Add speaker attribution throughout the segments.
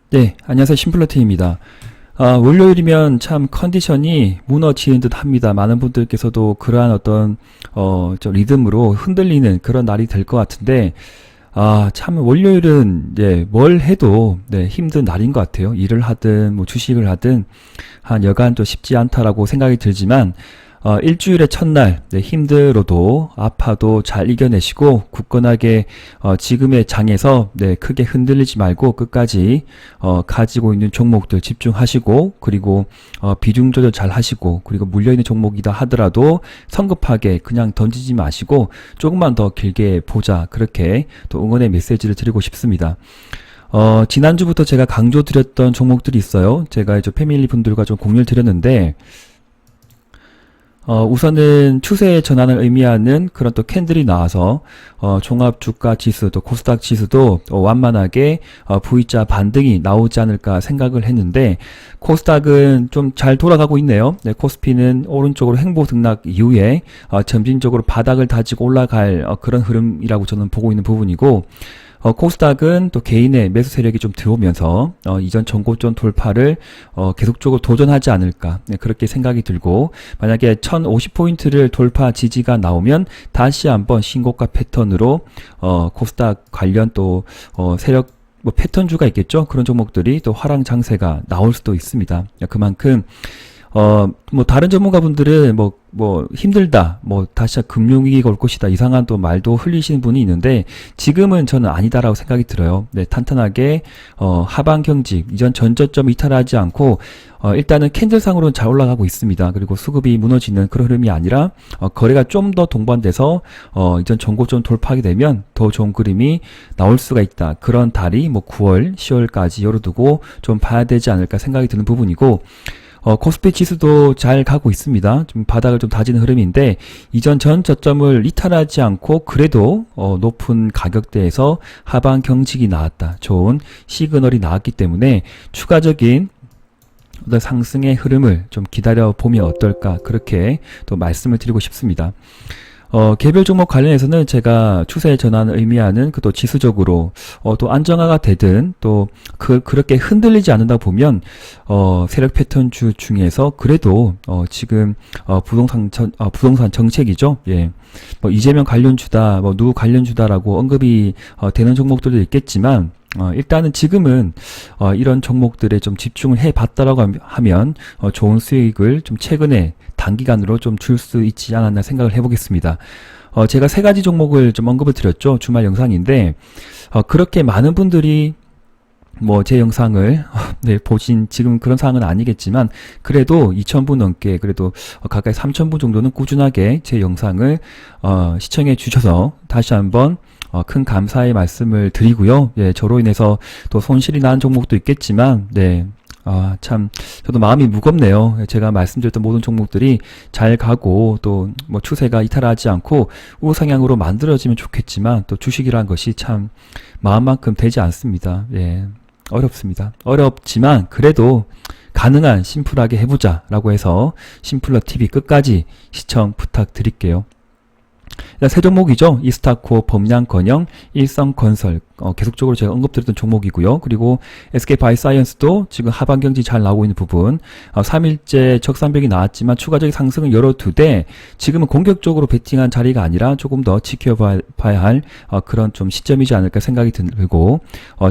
Speaker 1: 네, 안녕하세요. 심플러티입니다. 월요일이면 참 컨디션이 무너지는 듯 합니다. 많은 분들께서도 그러한 어떤, 좀 리듬으로 흔들리는 그런 날이 될 것 같은데, 참 월요일은, 뭘 해도, 힘든 날인 것 같아요. 일을 하든, 뭐 주식을 하든, 한 여간도 쉽지 않다라고 생각이 들지만, 일주일의 첫날, 힘들어도 아파도 잘 이겨내시고 굳건하게 지금의 장에서 크게 흔들리지 말고 끝까지 가지고 있는 종목들 집중하시고, 그리고 비중 조절 잘 하시고, 그리고 물려있는 종목이다 하더라도 성급하게 그냥 던지지 마시고 조금만 더 길게 보자, 그렇게 또 응원의 메시지를 드리고 싶습니다. 지난주부터 제가 강조드렸던 종목들이 있어요. 제가 이제 패밀리 분들과 좀 공유를 드렸는데, 우선은 추세의 전환을 의미하는 그런 또 캔들이 나와서 종합 주가 지수 또 코스닥 지수도 완만하게 V자 반등이 나오지 않을까 생각을 했는데, 코스닥은 좀 잘 돌아가고 있네요. 코스피는 오른쪽으로 횡보 등락 이후에 점진적으로 바닥을 다지고 올라갈 그런 흐름이라고 저는 보고 있는 부분이고, 코스닥은 또 개인의 매수 세력이 좀 들어오면서 이전 전고점 돌파를 계속적으로 도전하지 않을까, 그렇게 생각이 들고, 만약에 1050포인트를 돌파 지지가 나오면 다시 한번 신고가 패턴으로 코스닥 관련 또 세력 뭐 패턴주가 있겠죠. 그런 종목들이 또 화랑 장세가 나올 수도 있습니다. 그만큼 뭐 다른 전문가분들은 뭐 힘들다, 뭐 다시 금융위기가 올 것이다, 이상한 또 말도 흘리시는 분이 있는데, 지금은 저는 아니다라고 생각이 들어요. 탄탄하게 하방 경직, 이전 전저점 이탈하지 않고 일단은 캔들상으로는 잘 올라가고 있습니다. 그리고 수급이 무너지는 그런 흐름이 아니라 거래가 좀 더 동반돼서 이전 전고점 돌파하게 되면 더 좋은 그림이 나올 수가 있다. 그런 달이 뭐 9월, 10월까지 열어두고 좀 봐야 되지 않을까 생각이 드는 부분이고, 코스피 지수도 잘 가고 있습니다. 좀 바닥을 좀 다지는 흐름인데, 이전 전 저점을 이탈하지 않고 그래도 높은 가격대에서 하방 경직이 나왔다, 좋은 시그널이 나왔기 때문에 추가적인 어떤 상승의 흐름을 좀 기다려 보면 어떨까, 그렇게 또 말씀을 드리고 싶습니다. 개별 종목 관련해서는 제가 추세 전환을 의미하는 그 또 지수적으로 또 안정화가 되든 또 그렇게 흔들리지 않는다 보면 세력 패턴주 중에서 그래도 지금 부동산 정책이죠. 예. 뭐 이재명 관련주다, 뭐 누구 관련주다라고 언급이 되는 종목들도 있겠지만, 일단은 지금은 이런 종목들에 좀 집중을 해봤다라고 하면 좋은 수익을 좀 최근에 단기간으로 좀 줄 수 있지 않았나 생각을 해보겠습니다. 제가 세 가지 종목을 좀 언급을 드렸죠. 주말 영상인데, 그렇게 많은 분들이 뭐 제 영상을 보신 지금 그런 상황은 아니겠지만, 그래도 2000분 넘게, 그래도 가까이 3000분 정도는 꾸준하게 제 영상을 시청해 주셔서 다시 한번 큰 감사의 말씀을 드리고요. 예, 저로 인해서 또 손실이 나는 종목도 있겠지만, 참 저도 마음이 무겁네요. 제가 말씀드렸던 모든 종목들이 잘 가고 또 뭐 추세가 이탈하지 않고 우상향으로 만들어지면 좋겠지만, 또 주식이라는 것이 참 마음만큼 되지 않습니다. 예, 어렵습니다. 어렵지만 그래도 가능한 심플하게 해보자 라고 해서 심플러TV 끝까지 시청 부탁드릴게요. 세 종목이죠. 이스타코, 범양건영, 일성건설, 계속적으로 제가 언급드렸던 종목이고요. 그리고 SK바이오사이언스도 지금 하반경지 잘 나오고 있는 부분, 3일째 적산벽이 나왔지만 추가적인 상승을 열어두되 지금은 공격적으로 베팅한 자리가 아니라 조금 더 지켜봐야 할 그런 좀 시점이지 않을까 생각이 들고,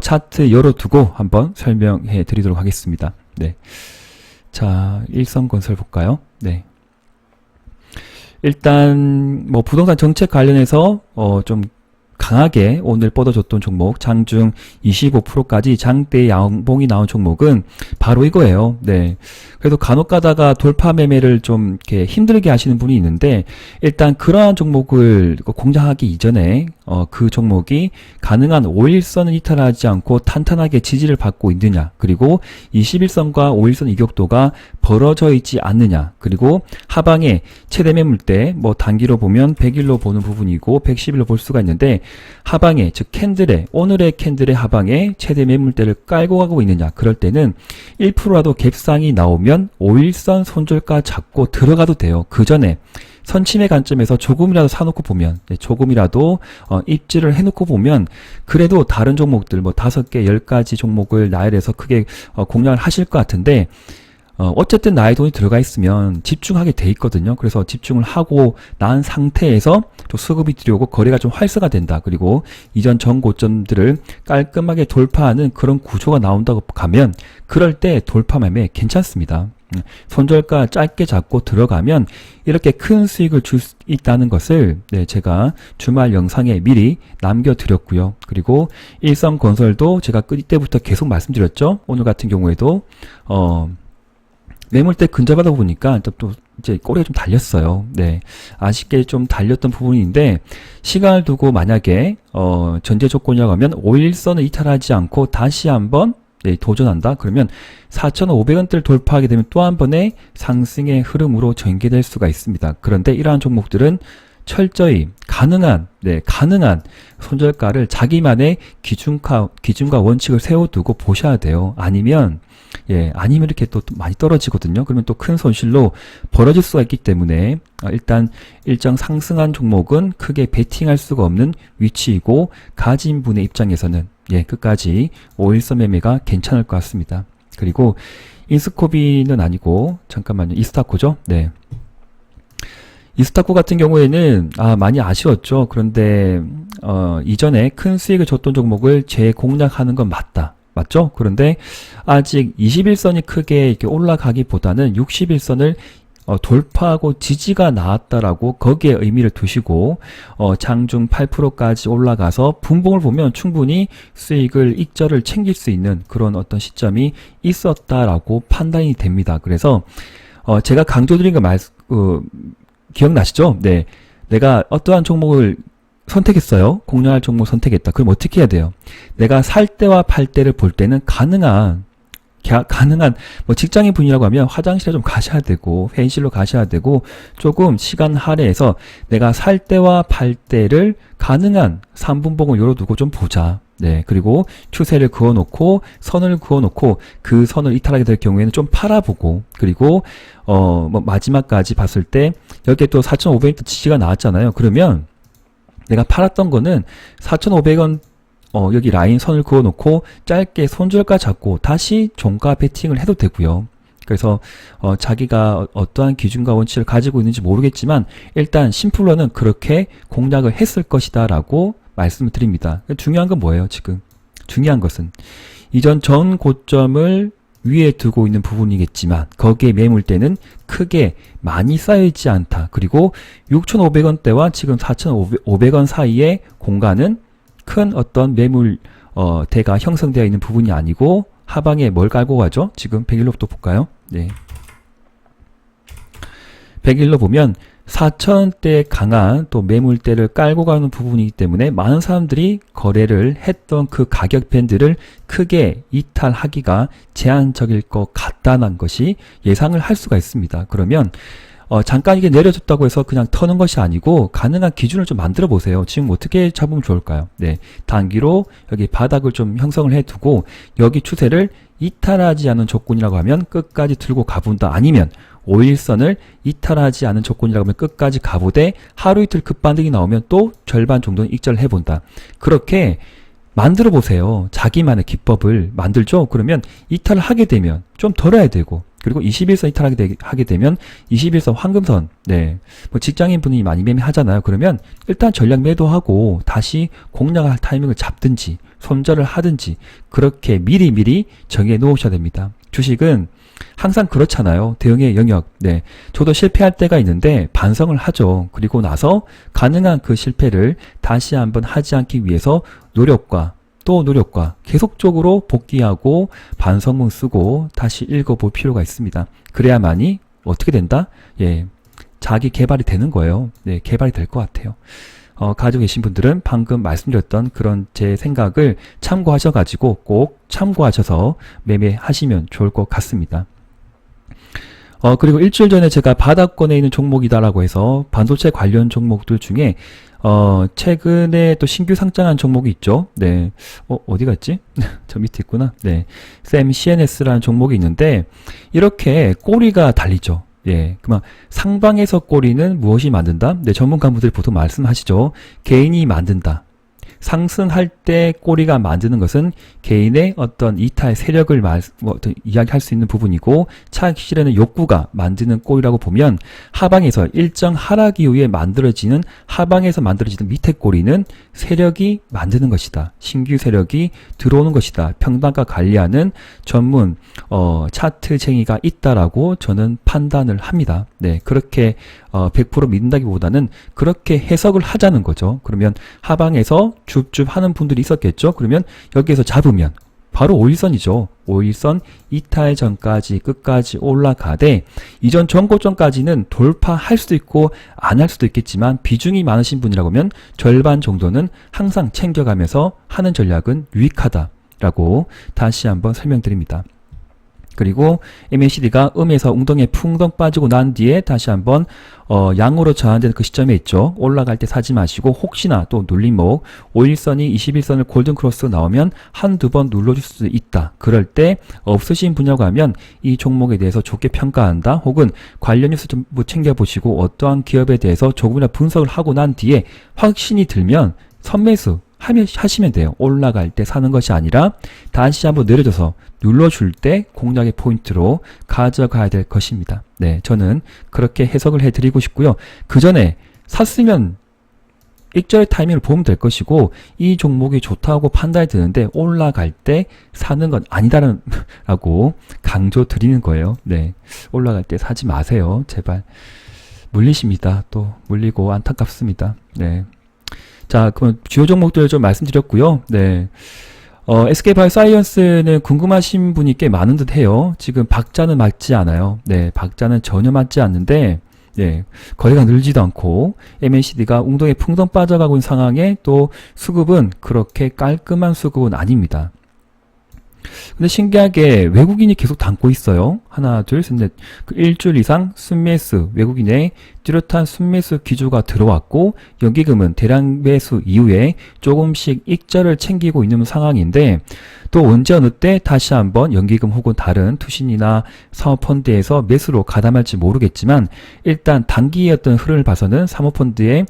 Speaker 1: 차트 열어두고 한번 설명해 드리도록 하겠습니다. 네. 자, 일성건설 볼까요? 네. 일단 뭐 부동산 정책 관련해서 좀 강하게 오늘 뻗어줬던 종목, 장중 25%까지 장대 양봉이 나온 종목은 바로 이거예요. 네. 그래도 간혹 가다가 돌파 매매를 좀 이렇게 힘들게 하시는 분이 있는데, 일단 그러한 종목을 공략하기 이전에 그 종목이 가능한 5일선을 이탈하지 않고 탄탄하게 지지를 받고 있느냐, 그리고 21선과 5일선 이격도가 벌어져 있지 않느냐, 그리고 하방에 최대 매물대, 뭐 단기로 보면 100일로 보는 부분이고 110일로 볼 수가 있는데, 하방에, 즉 캔들의, 오늘의 캔들의 하방에 최대 매물대를 깔고 가고 있느냐, 그럴 때는 1%라도 갭상이 나오면 5일선 손절가 잡고 들어가도 돼요. 그 전에 선침의 관점에서 조금이라도 사놓고 보면, 조금이라도 입지를 해놓고 보면 그래도 다른 종목들 뭐 5개, 10가지 종목을 나열해서 크게 공략을 하실 것 같은데, 어쨌든 나의 돈이 들어가 있으면 집중하게 돼 있거든요. 그래서 집중을 하고 난 상태에서 좀 수급이 들어오고 거래가 좀 활성화된다. 그리고 이전 전 고점들을 깔끔하게 돌파하는 그런 구조가 나온다고 가면 그럴 때 돌파 매매 괜찮습니다. 손절가 짧게 잡고 들어가면 이렇게 큰 수익을 줄 수 있다는 것을 제가 주말 영상에 미리 남겨드렸고요. 그리고 일성건설도 제가 이때부터 계속 말씀드렸죠. 오늘 같은 경우에도 매물대 근접하다 보니까 또 이제 꼬리가 좀 달렸어요. 네. 아쉽게 좀 달렸던 부분인데, 시간을 두고 만약에, 전제 조건이라고 하면 5일선을 이탈하지 않고 다시 한번 도전한다? 그러면 4,500원대를 돌파하게 되면 또 한 번의 상승의 흐름으로 전개될 수가 있습니다. 그런데 이러한 종목들은 철저히 가능한 손절가를 자기만의 기준과 원칙을 세워두고 보셔야 돼요. 아니면 이렇게 또 많이 떨어지거든요. 그러면 또 큰 손실로 벌어질 수가 있기 때문에 일단 일정 상승한 종목은 크게 베팅할 수가 없는 위치이고, 가진 분의 입장에서는 끝까지 5일선 매매가 괜찮을 것 같습니다. 그리고 인스코비는 아니고 잠깐만요. 이스타코죠? 네. 이스타코 같은 경우에는 많이 아쉬웠죠. 그런데 이전에 큰 수익을 줬던 종목을 재공략하는 건 맞죠? 그런데 아직 21선이 크게 이렇게 올라가기보다는 61선을 돌파하고 지지가 나왔다라고 거기에 의미를 두시고 장중 8%까지 올라가서 분봉을 보면 충분히 수익을 익절을 챙길 수 있는 그런 어떤 시점이 있었다라고 판단이 됩니다. 그래서 제가 강조드린 거 기억나시죠? 네. 내가 어떠한 종목을 선택했어요. 공략할 종목 선택했다. 그럼 어떻게 해야 돼요? 내가 살 때와 팔 때를 볼 때는 가능한 뭐 직장인 분이라고 하면 화장실에 좀 가셔야 되고 회의실로 가셔야 되고 조금 시간 할애해서 내가 살 때와 팔 때를 가능한 3분봉을 열어두고 좀 보자. 네. 그리고 추세를 그어놓고 선을 그어놓고 그 선을 이탈하게 될 경우에는 좀 팔아보고, 그리고 뭐 마지막까지 봤을 때 여기에 또 4,500원 지지가 나왔잖아요. 그러면 내가 팔았던 거는 4,500원 여기 라인 선을 그어놓고 짧게 손절가 잡고 다시 종가 베팅을 해도 되고요. 그래서 자기가 어떠한 기준과 원칙을 가지고 있는지 모르겠지만 일단 심플러는 그렇게 공략을 했을 것이다 라고 말씀을 드립니다. 중요한 건 뭐예요? 지금 중요한 것은 이전 전 고점을 위에 두고 있는 부분이겠지만 거기에 매물대는 크게 많이 쌓여있지 않다. 그리고 6,500원대와 지금 4,500원 사이의 공간은 큰 어떤 매물 대가 형성되어 있는 부분이 아니고 하방에 뭘 깔고 가죠? 지금 100일로부터 볼까요? 네. 100일로 보면 4,000원대 강한 또 매물대를 깔고 가는 부분이기 때문에 많은 사람들이 거래를 했던 그 가격 밴드를 크게 이탈하기가 제한적일 것 같다는 것이 예상을 할 수가 있습니다. 그러면 잠깐 이게 내려졌다고 해서 그냥 터는 것이 아니고 가능한 기준을 좀 만들어 보세요. 지금 어떻게 잡으면 좋을까요? 네, 단기로 여기 바닥을 좀 형성을 해두고 여기 추세를 이탈하지 않은 조건이라고 하면 끝까지 들고 가본다. 아니면 5일선을 이탈하지 않은 조건이라고 하면 끝까지 가보되 하루 이틀 급반등이 나오면 또 절반 정도는 익절을 해본다. 그렇게 만들어 보세요. 자기만의 기법을 만들죠. 그러면 이탈을 하게 되면 좀 덜 해야 되고, 그리고 21선 이탈하게 되면 21선 황금선, 네, 뭐 직장인 분이 많이 매매하잖아요. 그러면 일단 전략 매도하고 다시 공략할 타이밍을 잡든지 손절을 하든지 그렇게 미리 정해 놓으셔야 됩니다. 주식은 항상 그렇잖아요. 대응의 영역. 네. 저도 실패할 때가 있는데 반성을 하죠. 그리고 나서 가능한 그 실패를 다시 한번 하지 않기 위해서 노력과 계속적으로 복귀하고 반성문 쓰고 다시 읽어볼 필요가 있습니다. 그래야만이 어떻게 된다? 자기 개발이 되는 거예요. 네, 개발이 될 것 같아요. 가지고 계신 분들은 방금 말씀드렸던 그런 제 생각을 참고하셔가지고 꼭 참고하셔서 매매하시면 좋을 것 같습니다. 그리고 일주일 전에 제가 바닥권에 있는 종목이다라고 해서 반도체 관련 종목들 중에 최근에 또 신규 상장한 종목이 있죠. 네. 어디 갔지? 저 밑에 있구나. 네. 샘 CNS라는 종목이 있는데 이렇게 꼬리가 달리죠. 예, 그만 상방에서 꼬리는 무엇이 만든다? 네, 전문가분들이 보통 말씀하시죠. 개인이 만든다. 상승할 때 꼬리가 만드는 것은 개인의 어떤 이탈 세력을 이야기할 수 있는 부분이고, 차익 실현의 욕구가 만드는 꼬리라고 보면, 하방에서 일정 하락 이후에 하방에서 만들어지는 밑에 꼬리는 세력이 만드는 것이다. 신규 세력이 들어오는 것이다. 평단가 관리하는 전문 차트쟁이가 있다라고 저는 판단을 합니다. 네, 그렇게 100% 믿는다기보다는 그렇게 해석을 하자는 거죠. 그러면 하방에서 줍줍 하는 분들이 있었겠죠. 그러면 여기에서 잡으면 바로 5일선이죠. 5일선 이탈 전까지 끝까지 올라가되, 이전 전고점까지는 돌파할 수도 있고 안 할 수도 있겠지만, 비중이 많으신 분이라고 하면 절반 정도는 항상 챙겨가면서 하는 전략은 유익하다라고 다시 한번 설명드립니다. 그리고 MACD가 음에서 웅덩이에 풍덩 빠지고 난 뒤에 다시 한번 양으로 전환되는 그 시점에 있죠. 올라갈 때 사지 마시고, 혹시나 또 눌림목 5일선이 21선을 골든크로스 나오면 한두 번 눌러줄 수도 있다. 그럴 때 없으신 분야고 하면 이 종목에 대해서 좋게 평가한다, 혹은 관련 뉴스 좀 챙겨보시고 어떠한 기업에 대해서 조금이나 분석을 하고 난 뒤에 확신이 들면 선매수 하시면 돼요. 올라갈 때 사는 것이 아니라 다시 한번 내려줘서 눌러줄 때 공략의 포인트로 가져가야 될 것입니다. 네, 저는 그렇게 해석을 해드리고 싶고요. 그 전에 샀으면 익절의 타이밍을 보면 될 것이고, 이 종목이 좋다고 판단이 드는데 올라갈 때 사는 건 아니다라고 강조 드리는 거예요. 네, 올라갈 때 사지 마세요. 제발. 물리십니다. 또 물리고 안타깝습니다. 네. 자, 그럼 주요 종목들 좀 말씀드렸고요. 네. SK바이오사이언스는 궁금하신 분이 꽤 많은 듯 해요. 지금 박자는 맞지 않아요. 네, 박자는 전혀 맞지 않는데, 네, 거래가 늘지도 않고, MACD가 웅덩이에 풍덩 빠져가고 있는 상황에 또 수급은 그렇게 깔끔한 수급은 아닙니다. 근데 신기하게 외국인이 계속 담고 있어요. 하나, 둘, 셋, 넷. 그 일주일 이상 순매수, 외국인의 뚜렷한 순매수 기조가 들어왔고, 연기금은 대량 매수 이후에 조금씩 익절을 챙기고 있는 상황인데, 또 언제 어느 때 다시 한번 연기금 혹은 다른 투신이나 사모펀드에서 매수로 가담할지 모르겠지만, 일단 단기의 어떤 흐름을 봐서는 사모펀드의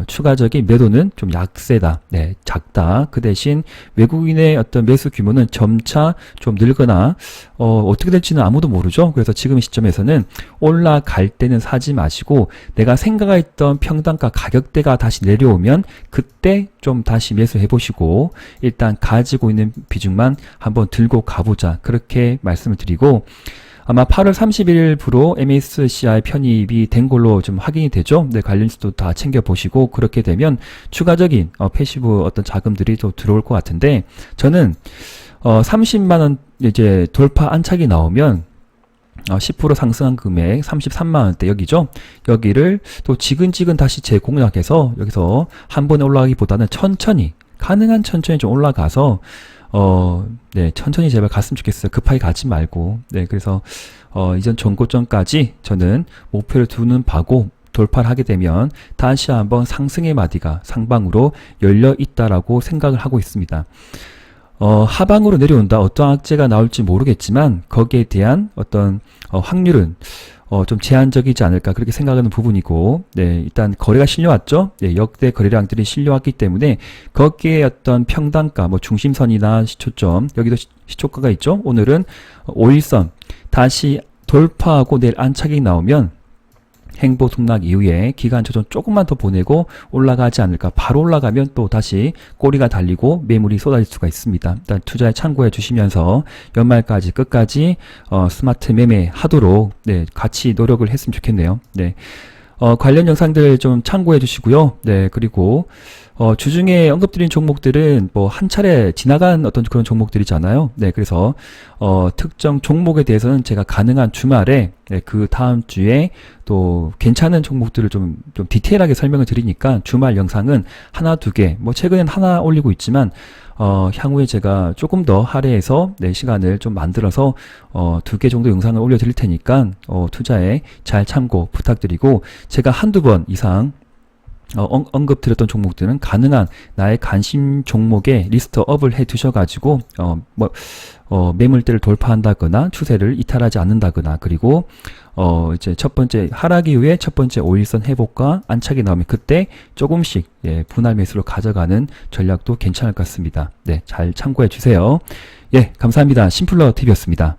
Speaker 1: 추가적인 매도는 좀 약세다. 네, 작다. 그 대신 외국인의 어떤 매수 규모는 점차 좀 늘거나 어떻게 될지는 아무도 모르죠. 그래서 지금 시점에서는 올라갈 때는 사지 마시고, 내가 생각했던 평단가 가격대가 다시 내려오면 그때 좀 다시 매수해 보시고, 일단 가지고 있는 비중만 한번 들고 가보자, 그렇게 말씀을 드리고, 아마 8월 31일부로 MSCI 편입이 된 걸로 좀 확인이 되죠. 네, 관련 뉴스도 다 챙겨보시고, 그렇게 되면 추가적인 패시브 어떤 자금들이 또 들어올 것 같은데, 저는 30만원 이제 돌파 안착이 나오면 10% 상승한 금액 33만원대 여기죠. 여기를 또 지근지근 다시 재공략해서 여기서 한 번에 올라가기보다는 천천히, 가능한 천천히 좀 올라가서 네, 천천히 제발 갔으면 좋겠어요. 급하게 가지 말고. 네, 그래서 이전 전고점까지 저는 목표를 두는 바고, 돌파를 하게 되면 다시 한번 상승의 마디가 상방으로 열려 있다라고 생각을 하고 있습니다. 하방으로 내려온다, 어떠한 악재가 나올지 모르겠지만 거기에 대한 어떤 확률은 좀 제한적이지 않을까, 그렇게 생각하는 부분이고, 네, 일단 거래가 실려왔죠. 네, 역대 거래량들이 실려왔기 때문에 거기에 어떤 평단가, 뭐 중심선이나 시초점, 여기도 시초가가 있죠. 오늘은 5일선 다시 돌파하고 내일 안착이 나오면 행보 등락 이후에 기간 조정 조금만 더 보내고 올라가지 않을까. 바로 올라가면 또 다시 꼬리가 달리고 매물이 쏟아질 수가 있습니다. 일단 투자에 참고해 주시면서 연말까지 끝까지 스마트 매매 하도록, 네, 같이 노력을 했으면 좋겠네요. 네. 관련 영상들 좀 참고해 주시고요. 네, 그리고 주중에 언급드린 종목들은 뭐 한 차례 지나간 어떤 그런 종목들이잖아요. 네, 그래서 특정 종목에 대해서는 제가 가능한 주말에, 네, 그 다음 주에 또 괜찮은 종목들을 좀 디테일하게 설명을 드리니까 주말 영상은 하나, 두 개, 뭐 최근엔 하나 올리고 있지만 향후에 제가 조금 더 할애해서, 네, 시간을 좀 만들어서 두 개 정도 영상을 올려드릴 테니까 투자에 잘 참고 부탁드리고, 제가 한두 번 이상 언급드렸던 종목들은 가능한 나의 관심 종목에 리스트업을 해 두셔가지고 매물대를 돌파한다거나 추세를 이탈하지 않는다거나, 그리고 이제 첫 번째 하락 이후에 첫 번째 5일선 회복과 안착이 나오면 그때 조금씩 분할 매수로 가져가는 전략도 괜찮을 것 같습니다. 네, 잘 참고해 주세요. 예, 감사합니다. 심플러 TV였습니다.